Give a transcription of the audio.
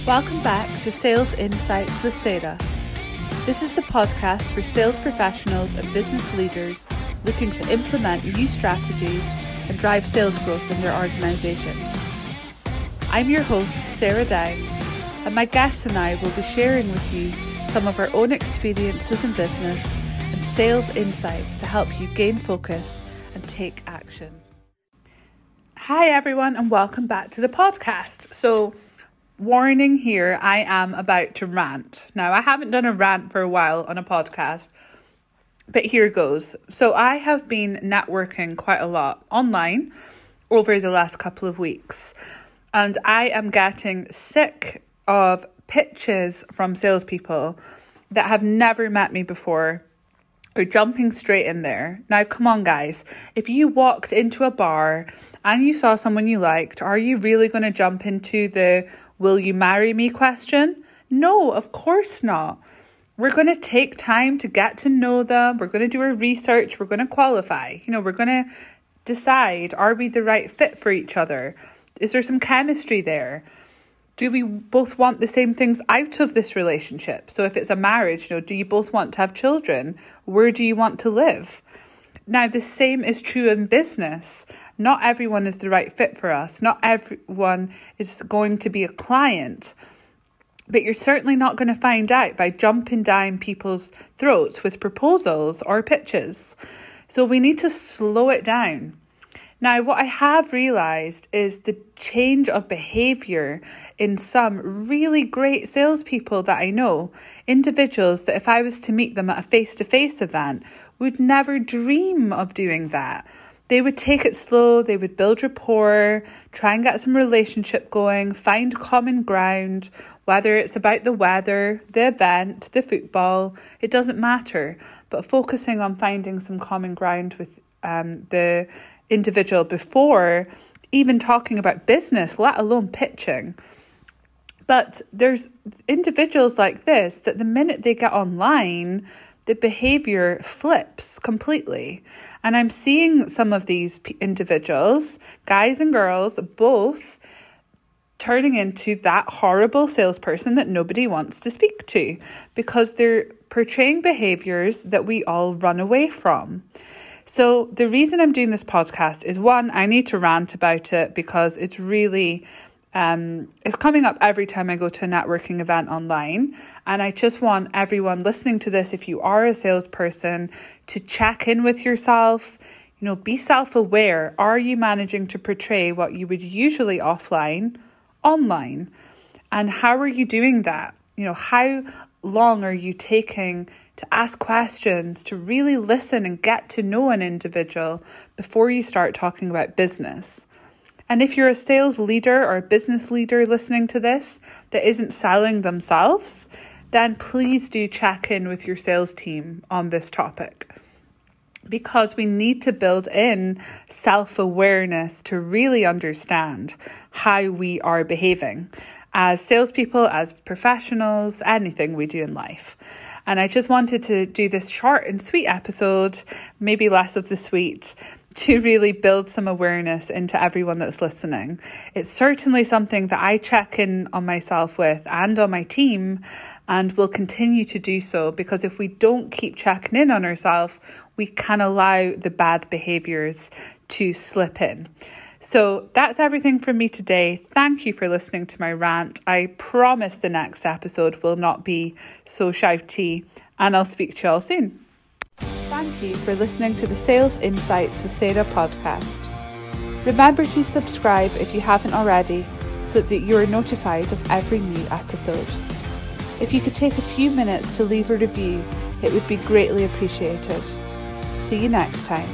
Welcome back to Sales Insights with Sarah. This is the podcast for sales professionals and business leaders looking to implement new strategies and drive sales growth in their organisations. I'm your host, Sarah Downs, and my guests and I will be sharing with you some of our own experiences in business and sales insights to help you gain focus and take action. Hi everyone, and welcome back to the podcast. So, warning here, I am about to rant. Now, I haven't done a rant for a while on a podcast, but here goes. So I have been networking quite a lot online over the last couple of weeks, and I am getting sick of pitches from salespeople that have never met me before or jumping straight in there. Now, come on, guys. If you walked into a bar and you saw someone you liked, are you really going to jump into the "will you marry me" question? No, of course not. We're going to take time to get to know them. We're going to do our research. We're going to qualify. We're going to decide, are we the right fit for each other? Is there some chemistry there? Do we both want the same things out of this relationship? So if it's a marriage, do you both want to have children? Where do you want to live? Now, the same is true in business. Not everyone is the right fit for us. Not everyone is going to be a client. But you're certainly not going to find out by jumping down people's throats with proposals or pitches. So we need to slow it down. Now, what I have realised is the change of behaviour in some really great salespeople that I know. Individuals that if I was to meet them at a face-to-face event would never dream of doing that. They would take it slow, they would build rapport, try and get some relationship going, find common ground, whether it's about the weather, the event, the football, it doesn't matter. But focusing on finding some common ground with the individual before even talking about business, let alone pitching. But there's individuals like this that the minute they get online, the behavior flips completely. And I'm seeing some of these individuals, guys and girls, both turning into that horrible salesperson that nobody wants to speak to because they're portraying behaviors that we all run away from. So the reason I'm doing this podcast is, one, I need to rant about it because it's really, it's coming up every time I go to a networking event online. And I just want everyone listening to this, if you are a salesperson, to check in with yourself, be self-aware. Are you managing to portray what you would usually offline, online? And how are you doing that? How long are you taking to ask questions, to really listen and get to know an individual before you start talking about business? And if you're a sales leader or a business leader listening to this that isn't selling themselves, then please do check in with your sales team on this topic, because we need to build in self-awareness to really understand how we are behaving as salespeople, as professionals, anything we do in life. And I just wanted to do this short and sweet episode, maybe less of the sweet, to really build some awareness into everyone that's listening. It's certainly something that I check in on myself with and on my team, and will continue to do so, because if we don't keep checking in on ourselves, we can allow the bad behaviours to slip in. So that's everything from me today. Thank you for listening to my rant. I promise the next episode will not be so shouty, and I'll speak to you all soon. Thank you for listening to the Sales Insights with Sarah podcast. Remember to subscribe if you haven't already, so that you're notified of every new episode. If you could take a few minutes to leave a review, it would be greatly appreciated. See you next time.